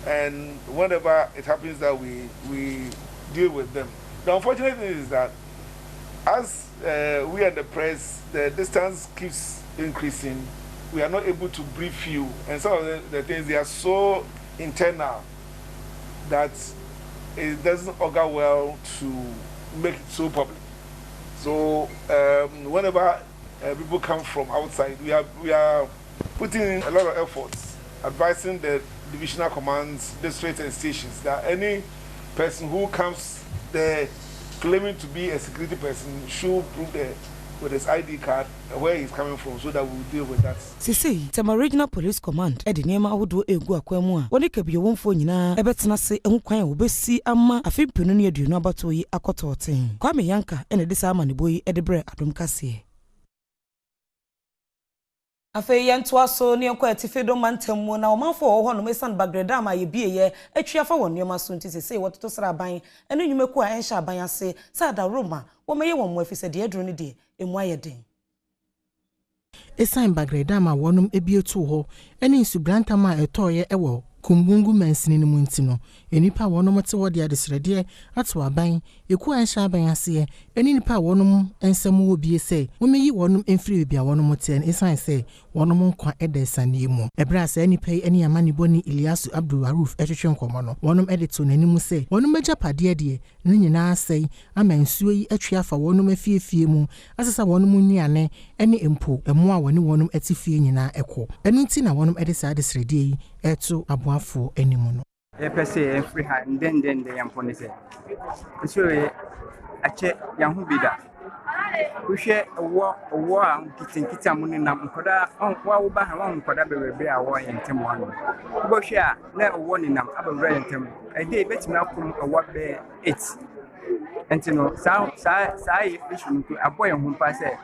And whenever it happens that we deal with them. The unfortunate thing is that as we and the press, the distance keeps increasing, we are not able to brief you. And some of the things, they are so internal that it doesn't augur well to make it so public. So whenever people come from outside, we are putting in a lot of efforts, advising the divisional commands, districts and stations that any person who comes there claiming to be a security person should prove with his ID card where he's coming from, so that we'll deal with that. Sisi, Tema Regional Police Command, Edinema Udo Egu Akwemua, when it could be your one phone, Ebetna say, Unquine, Obesi, Amma, a few Pununia do not about to ye a cotorting. Kwame Yanka, and a disarmani boy, Edibre, Adom Kasee. Afe yentwa so ne enko atifedo mantemu na omanfo ho no mesan bagreda ma ye bieye atwa fa won nyoma so nti se wototo sraban ene nwumeku a enhya aban ase sada roma wo meye won mo afise de aduro ne de emu ayeden esan bagreda ma wonum ebietu ho ene nsubranta ma etoye ewo kumbungu mansini ni muntino enipa wonom te wode adesrede ato aban eku anhya aban ase enipa wonom ensem wo bie se womeyi wonom emfiri bia wonom te esan se wonom nkwa edesane mu ebra se enipa eni amani boni Iliasu Abdul Aruf etwetwe nkomo no wonom edito nanimu se wonom majapade de ne nyina asei amansuo yi atwa afa wonom afiefie mu asesa wonom nuane ene empo emu a woni wonom atifie nyina ekọ enunti na wonom edesa adesrede yi eto aboafo enimu no pese every hand then the yampone se so ache yahu bida kuhwe wo a kitinkita mu ni nam nkoda wa wo ba ha wa nkoda bebebe a wo yentem wano wo hwe a na wo ni nam abawra yentem ade betima akum wo be 8 entino sa issue nko aboye ho pa se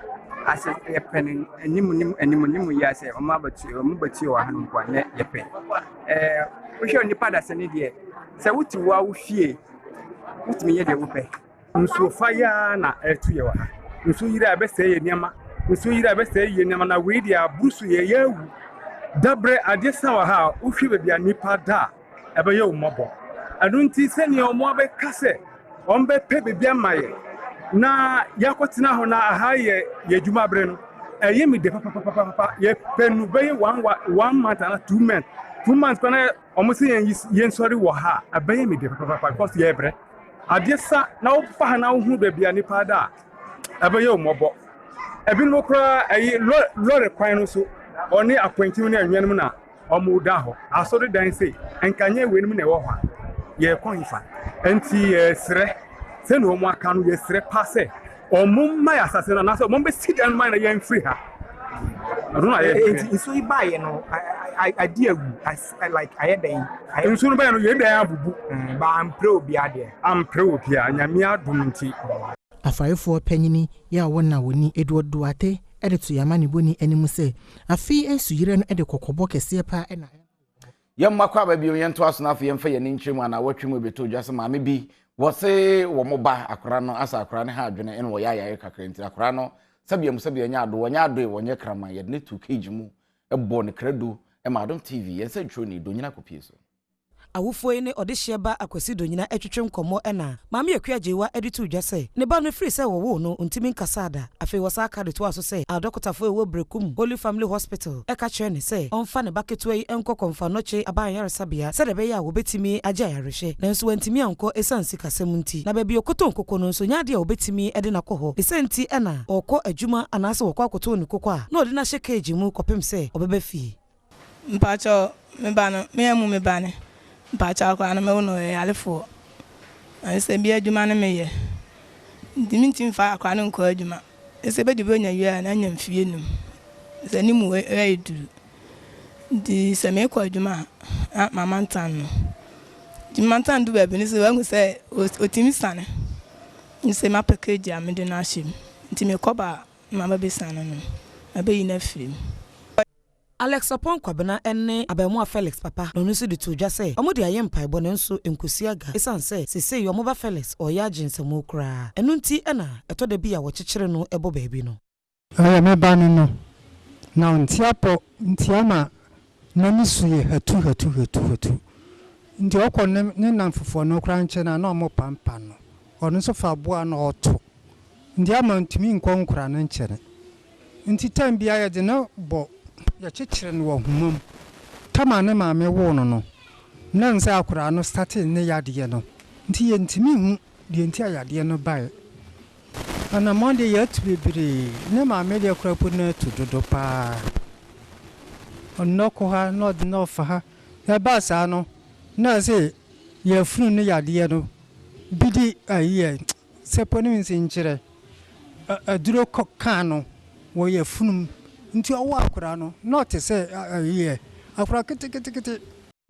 as a penny and nimu yes, or Mabati or Hanukwane, Yepe. We show Nipa as an idiot. So, what you are fear? What me ye will pay. So fire na to your house. So you best say Yama. So you best say Yamana Widia, Bruce ye. Dabre adesa wa ha ufi be nipa da ebe ye umobo adunti se ne omo be kase on be pe be amaye na yakotena ho na aha ye yedwuma bre no eye mi de papa ye penu be 1 month and 2 months 2 months kana omo se yen sori wo ha abaye mi de papa because ye bre adesa na wo fa na wo hu be nipa da ebe ye umobo ebi no kra eye lore kwan no so oni akwantim na anwenum na omu da ho asori dan sei enkanye wenum na ewo ho ye konfa enti sre se no omu aka no ye sre pase omu ma ya asase na so omu be sidan ma na ye free ha aduna ye enti so ibaye no I dear I like I den nso no baye no ye dan abubu ba ampre obi ade ampre obi a nyame adum nti afaifo panyini ya wona woni eduodo ate editu yamani boni enimu se afi esuyire no ede kokobo kese pa ena yamma kwa ba bi yento aso na afi yemfa ye ni nchemu ana watwemu beto dwase maame bi wo se wo mo ba akora no asa akora ne ha adwene ene wo ya kakra nti akora no sabia nya ado wonya ado wonye krama ye ne 2kg mu ebo ne kredo e ma Adom TV yense ntro ni do nyina kopie so awufo ne odehye ba akwasi donyina etwetwe nkomo ena maame akuajewa editu dwase ne ba no free se wo no ntimi nkasada afi wasa aka de to aso se adokotafo ewo brekum Holy Family Hospital eka kire ne se onfa ne baketo yi enkokomfa noche aban yaresabia se de be ya wo betimi agya yarehye nanso wantimi anko esansi kasem nti na ba bi okoto nkoko no nso nya de obetimi ede na koho esenti ena okọ adwuma anase wokọ akoto ne kokọ a na odi na shekeji mu kopem se obebe fi mpacho mebano memu mebane bacha kwa na me wono alefo ese bi adwuma na meye dimintin fa akwa no nko adwuma ese be dibo nya wi na nya mfie num ese ni mu eduru di se me kwa adwuma mama ntan no di mantan du ba bi ni se wangu se otimi sane ni se ma package am de na him nti me koba mama be sane no abeyi na film Alex upon kwabena enne abemu Felix papa no nso de to dwase omode aye mpai bo ne nso enkusiaga esanse sese yo moba Felix oya jinsemo kra enu nti ena eto de bia wo kyekere no ebo baabi no aya me ba no na ntiapo ntiama na misuye hatu ndi okọ ne namfofo no kra nche na omo pampa no ono so fa boa na oto ndi ama ntimi nkonkura no nkyere nti tambia ye de no bo ya chechire no humum tama ne maame wo no na nsa akura no starting ne yade no nti ye ntimi hu de nti ayade no bae ana monde ya tubibiri ne maame de akura pu na tudodo pa onoko ha no de no fa ha ya ba sa no na se ye funu ne yade no bidi aye seponi nsinchire aduro kokano wo ye funum nti owo akura no not say aye akura kete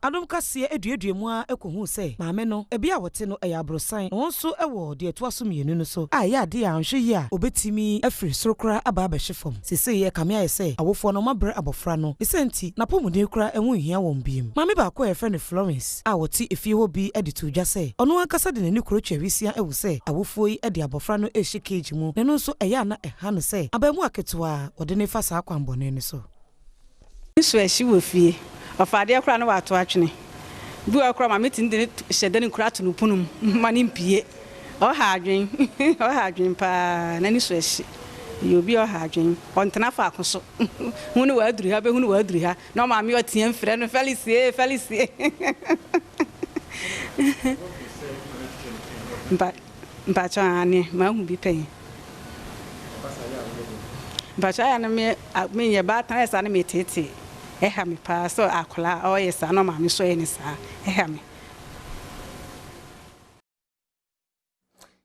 Adom Kasee edueduemu a ekohu se maame no ebi a wote no eya abrosan wonso ewo de eto aso mienu no so a ya de anhwe yi a obetimi afiri sorokra aba abehwefom sese ye kame aye se awofo no mabre abofra no esenti na pomuden kura enwu hia won biem maame ba ko efre ne Florence a wote efie ho bi editu dwa se ono ankasa de nani kuro twawisia ewu se awofo yi ede abofra no ehyekeji mu ne no so eya na eha no se abamu aketoa wode ne fa sa akwambone ne so nso ehyi wo fie afade akra no wato atwene bu akra ma metin de hyede ne kura to no punum mane mpie o ha adwen pa nani so ehyi yobi o ha adwen ontena fa akoso hunu wa aduri ha be hunu wa aduri ha na ma me otia mfre no Felicie mba cha ani ma hu bi pen mba cha ya na me ye ba tan esa na me tete ehame pa so akola o yesa no ma me so eni sa ehame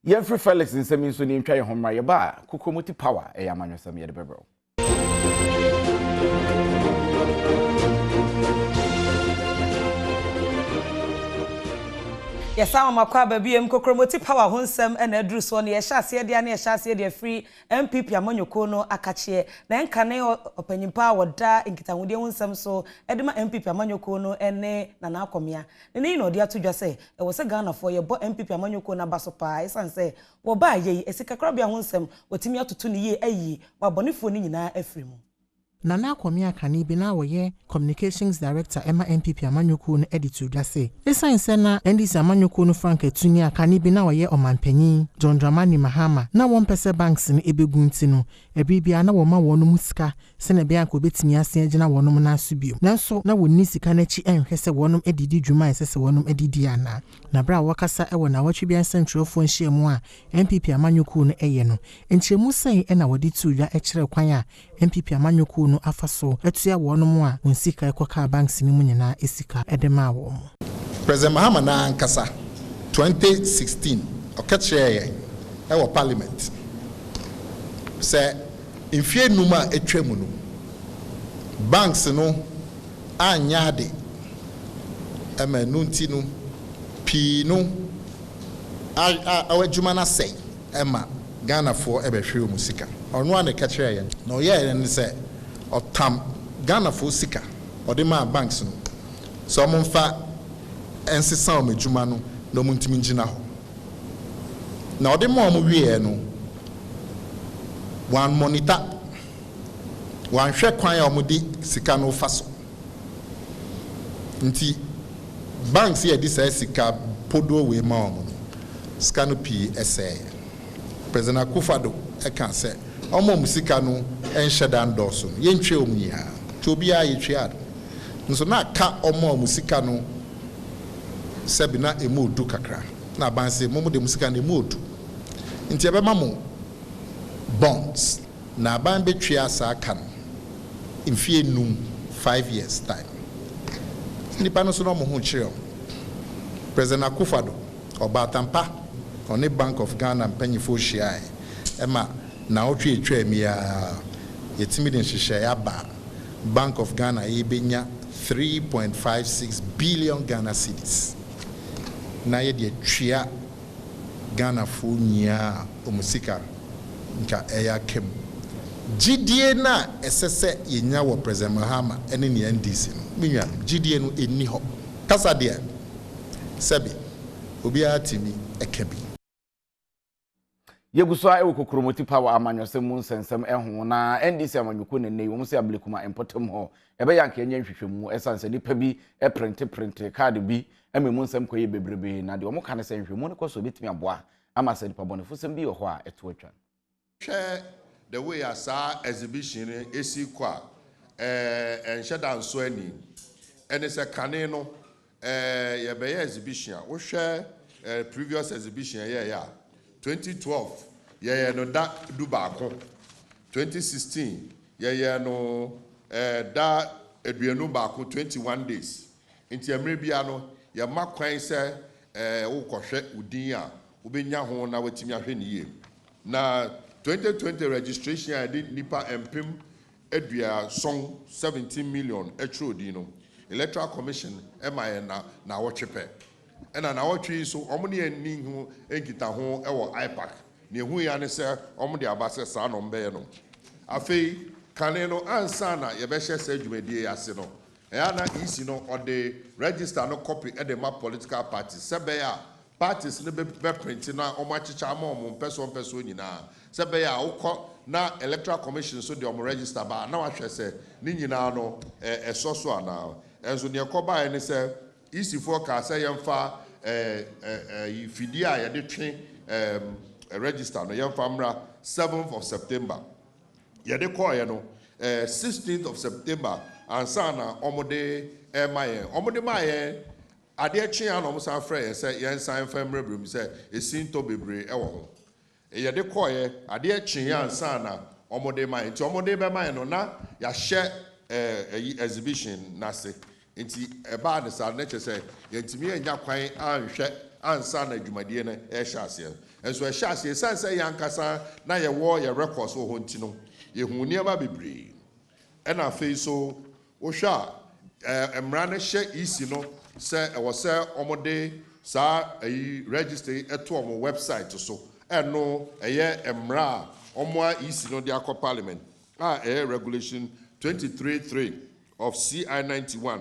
ye free Felix nsemi so ni ntwa ye homra ye ba kokomoti power e ya manwesam ye de bebro Yesa makwa baby em kokromoti power ho nsem na aduru so na yehya ase dia na yehya ase dia free MPP amanyoko no akache na nkane opanyimpa woda nkitahudie ho nsem so edema MPP amanyoko no ene na akomia ne no dia todwa se e wo se Ghana for ye bo MPP amanyoko na baso pa esan se wo ba ye esika krabia ho nsem wotimi atoto ne ye ayi wabonefo ni nyina afrimu Nana Akwamia Kanibi na woye Communications Director Emma MPP Amanyoko no editor dase. Esan se na NDC Amanyoko no Frank Etunia Kanibi na woye Omanpanyin John Dramani Mahama na won pese banks no ebegunti no ebibia na wo ma wono musika se na bia ko betimi ase agina wono na asubio. Nanso na wonni sika na chi enhwe se wono edidi dwuma ese se wono edidi ana. Na bra wakasa ewo na watwe bia sentrofo nhyiemu a MPP Amanyoko no eye no. Enchemu sei e na wodi tuya ekire kwan a MPP Amanyoko no afaso etua wono mu a onsika ekoka banks ni mu nyina esika edema wo mu. President Mahama na ankasa 2016 okacheye ewo parliament se infie numa etwemu no banks no anyade emanunti no pi no awajuma na sei ema Ghana for ebehwe musika ono ane kacheye no ye ne se otam Ghana for sika odema banks no so monfa ensisa omejuma no no muntimi ngina ho na odema omo wie no one monitor one hwe kwan ya omudi sika no faso nti banks ye disa sika podo we ma omo sika no pi ese President Akufado eka se omo musika no enhyeda ndoso yentwe omnia tobia yetwe ado nso na ka omo musika no sebina emodu kakra na banse momo de musika na emodu nti ebe mamo bonds na ban betwe asa kan mfie num 5 years time nipa no so no mo ho kire President Akufado obatampa on the Bank of Ghana mpanyifo hia ema na otwe etwa mia yetimi den hyehyɛ aba Bank of Ghana yebenya 3.56 billion Ghana cedis na ye de twia Ghana fo nyia omusika nka eya kem gidie na esese yenya wo President Mahama ene ne NDC no minwa gidie no eni ho kasa de sebi obi atimi ekebi Yeguswa ewo kokromoti power amanyose mu nsensem eho na NDC amanyuko ne nei wo se ablekuma importem ho ebe yanka enye nhwehwemu esanse nipa bi print card bi ememu nsem koye bebrebe na de wo ka ne se nhwehwemu ne koso betimi aboa ama se nipa bonefo sem bi ho a eto atwa hwe the way asa exhibition esi kwa enhyeda nso ani ene se kane no ye be exhibition wo hwe previous exhibition ya 2012 ye no da Dubako 2016 ye no da eduenu Bako 21 days inti emre bia no ye makwan se wo kohwe udin a wo benya ho na watimi ahwe ne ye na 2020 registration I did nipa empim edua song 17 million etro di no electoral commission ema na wo chepe ena na wotwe so omo ne ani hu enkita ho ewo ipac ne hu ya ne se omo de abase sa no mbe no afei kane no ansa na ye be hye se adwumadie ase no ya na isi no ode register no copy e de ma political parties sebe ya parties ne be print na omo achicha ma omo mpeso nyina sebe ya ukọ na electoral commission so de omo register ba na wahwe se ni nyina no esoso ana enso ne ekoba ne se isi for ka say yemfa fidia ya de twen register no yemfa mra 7th of September ya de call ya no 16th of September ansa na omode omode maye ade twen ya no mo san frɛ say yensan fa mrebrum say esinto bebre ewo ho ya de call ya ade twen ya ansa na omode maye nti omode be maye no na ya hye exhibition na se nti eba ne sa na che yentimi enya kwan anhwe ansa na adwumadie ne ehye ase enso ehye ase sanse yankasa na ye wo ye records wo honti no ye hu niema bebre ena afei so wo hwa emra ne hye isi no se e wo se omode sa register eto omo website so eno eye emra omo isi no dia parliament regulation 23.3 of CI 91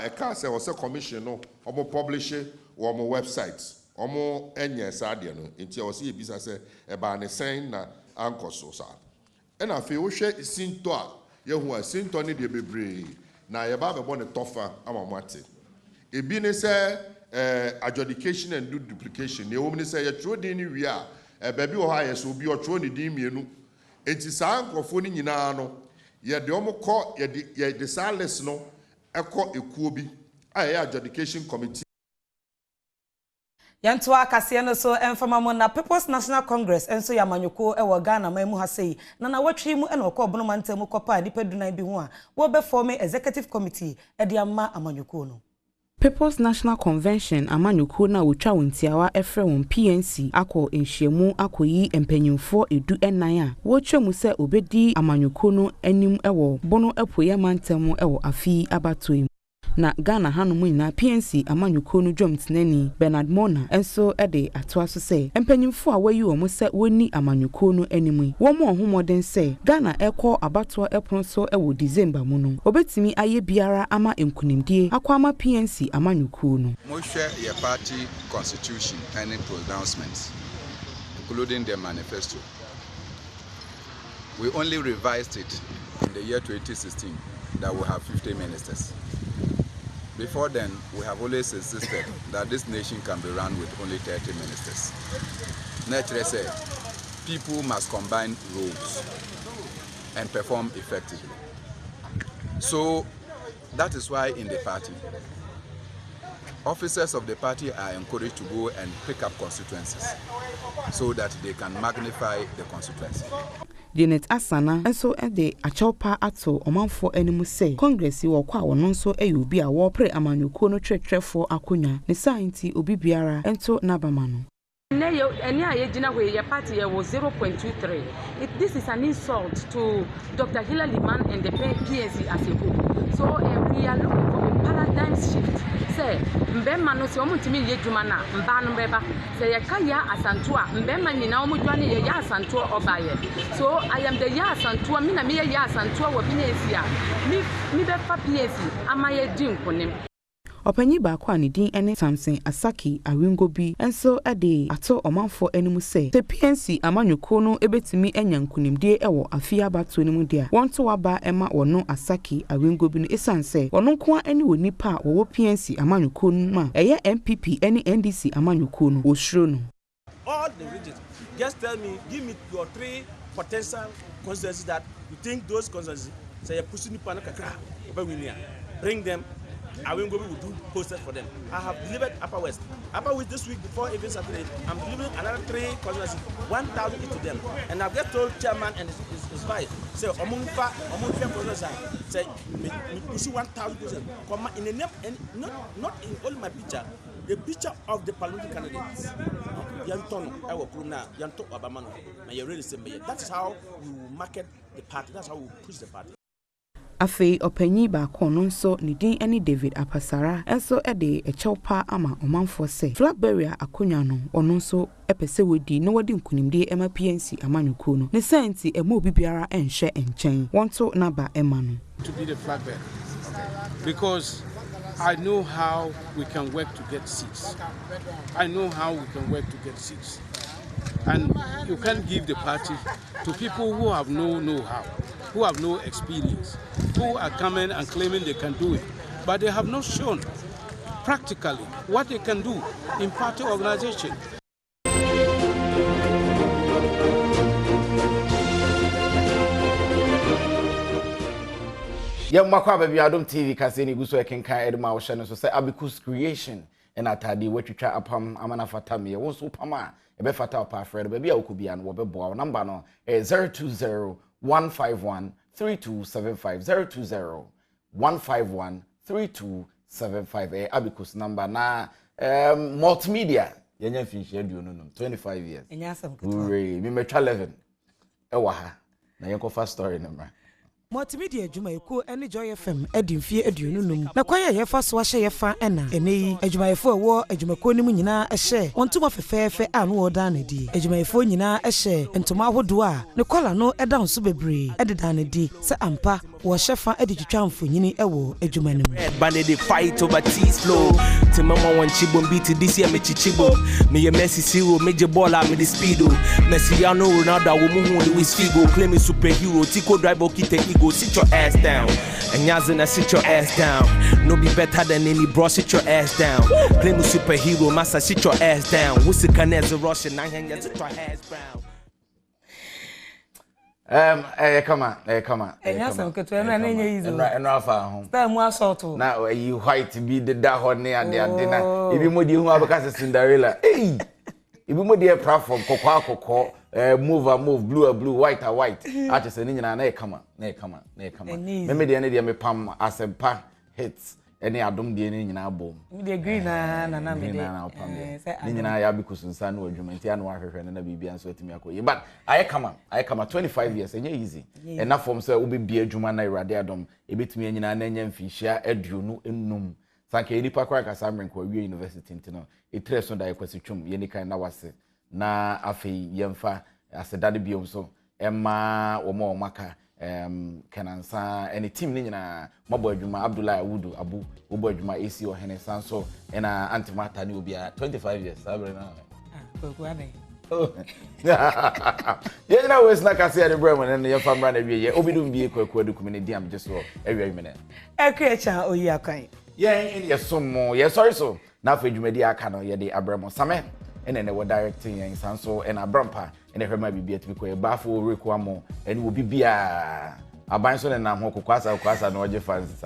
e ka say was a commission no omo publish omo website omo enye sa de no enti o se ebisa say e ba ne sen na ankoso sa and afi wo hwe sinto a yehu a sinto ne de bebre na ye ba be bo ne tofa amamate ebi ne say adjudication and duplication ne wo ne say ye tro din ni wi a baabi wo ha ye so bi o tro ne din mienu enti sa ankofo ni nyina no ye de omo ko ye de sales no ekọ ekuo bi a ye adjudication committee Yanto Kasee no so emfama na People's National Congress enso ya manyoko ewo Ghana mamu ha sei na watwi mu ena okọ obono mantam kopa nipaduna bi ho a wo be form executive committee e de ama amanyoko no People's National Convention amanyoko na wotwa wontiawa efre won PNC akọ enhyiamu akọyi empanyimfo edu enan a wotwa mu se obedi amanyoko no anim ewo bono apoye mantam ewo afi abatoim na Ghana hanom nyina PNC amanyoko no dwomtenani Bernard Mona enso ede atoa so se empanyimfo a wayi omo se woni amanyoko no animu wo mo homoden se Ghana ekọ abatoa epon so ewo December mu no obetimi aye biara ama enkunimdie akwa ama PNC amanyoko no mo hwe your party constitution and pronouncements including the manifesto. We only revised it in the year 2016 that we have 50 ministers. Before then, we have always insisted that this nation can be run with only 30 ministers. Naturally said, people must combine roles and perform effectively. So that is why in the party, officers of the party are encouraged to go and pick up constituencies so that they can magnify the constituency. Janet Asana enso ede achopa ato omanfo animu se Congress wo kwa wono nso eyobi a wo pre amanyoko no twetwefo akonya ne science obi biara ento nabama no Any agina where your party was 0.23. This is an insult to Dr. Hilary Liman and the PNC as a whole. So we are looking for a paradigm shift. Say, Mbemma no se omutimi yedwuma na mba no beba. Say yakaya asantua, Mbemma nyina omudwane ye ya asantua obaye. So I am the ya asantua, me na me ya asantua wo PNC a. Me befa PNC amaye di nkonem. Opanyi ba kwa ne din ene Samson Asaki Awingo bi enso ade ato omanfo animu se the PNC amanyoko no ebetimi enya nkunimdie ewo afia bato ne mu dia wonto waba ema wono Asaki Awingo bi no esanse wono nko ani woni pa wo PNC amanyoko no ma eye MPP ene NDC amanyoko no osuro no all the regions. Just tell me, give me your 3 potential constituencies that you think those constituencies say you're pushing the kakra bring them. I will go do posters for them. I have delivered Upper West. Upper West this week before even Saturday. I'm delivering another 3 constituencies, 1,000 each to them. And I've just told chairman and his wife, say, among fair constituencies, say, you see 1,000 percent. In the name, and not in all my picture, the picture of the parliamentary candidates. Yanton, I will prove now. Yanton Obama, and you're really saying, that's how you market the party. That's how you push the party. Afe opanyi ba kono nso ne din ene David Apasara enso ede echewpa ama omanfo se Blackberry akonya no ono nso epese wodi no wodi nkunimdie ema PNC amanyoko no ne senti ema obi biara enhwe enchen wonto naba ema no to be the Blackberry because I know how we can work to get seats. I know how we can work to get seats. And you can't give the party to people who have no know-how, who have no experience, who are coming and claiming they can do it. But they have not shown practically what they can do in party organization. Makwa baby Adom TV Kasee ni guso ekenka edema wo hye no so say Abikus creation and atade watwitwa apam amana fatame wo so pama e be fata opa afred baby a okubia no wo be boa number no 020 151 3275 020 151 3275 Abikus number na multimedia yenya finhia duo no 25 years enya asem kuto me metwa 11 e wa ha na yenko first story number multimedia adwumayɛkuo ɛne Joy FM ɛdi mfie aduonunum na kwan yɛ fa so ahyɛ yɛfa ɛna ɛnɛyi adwumayɛfo ɛwɔ adwumakuo no mu nyinaa ɛhyɛ wɔn ntoma fɛfɛɛfɛ a no wɔda na di adwumayɛfo nyinaa ɛhyɛ ntoma ahodoɔ a ne kɔla no ɛda nso bebree ɛdeda na di sɛ ampa wɔhyɛ fa ɛde twitwa mfonyini ɛwɔ adwuma no mu Bande they fight over teeth flow. To mama one chibom beat this year me chichibo. Me a Messi zero major ball me the speedo. Messiano Ronaldo woman Luis Figo claim me superhero. Tico driver kite ego. Sit your ass down. And Yazina sit your ass down. No be better than any bro. Sit your ass down. Claim me superhero. Massa sit your ass down. What's the canals of Russian? Nine hands to your ass brown. Come on. Yes, I'm going to easy. And Rafa home. Time was sort now you white to be the dahone and the dinner. If you modi who have a Cinderella. Hey, if you modi a platform, cocoa, move, blue, white. I just say, come on. Maybe the end of me pam as a pa hits. Any Adom DNA in our boom. We agree na ya because son will and wife and a baby and so to me. But I come 25 years and easy. Enough from sir will be a Jumana Radiadom, a bit me and an fisher, edunu in num. Thank you, Nipa Quack as I'm in University in Tino. It traces on the equation, Yenika and Nawase. Na afi yemfa as a daddy biom so. Emma or more maka. Kanansa any team ni na mabo adwuma Abdullah Awudu Abu ubo adwuma AC or Henesan so and antimata ni obi 25 years sabre na kokwane yeah na we snack ase ade brem and your famra na wie ye obi dum bi ekwaku adukumi di am just so every minute ekrecha oyi akan yeah in yesomo yeah sorry so na fa adwumadi aka no ye de abramo same ene ne wo directing yen sanso and abrampa ene hwema bibia timi ko e bafo reku amo ene wo bibia aban so ne na ho kwasa na oje fans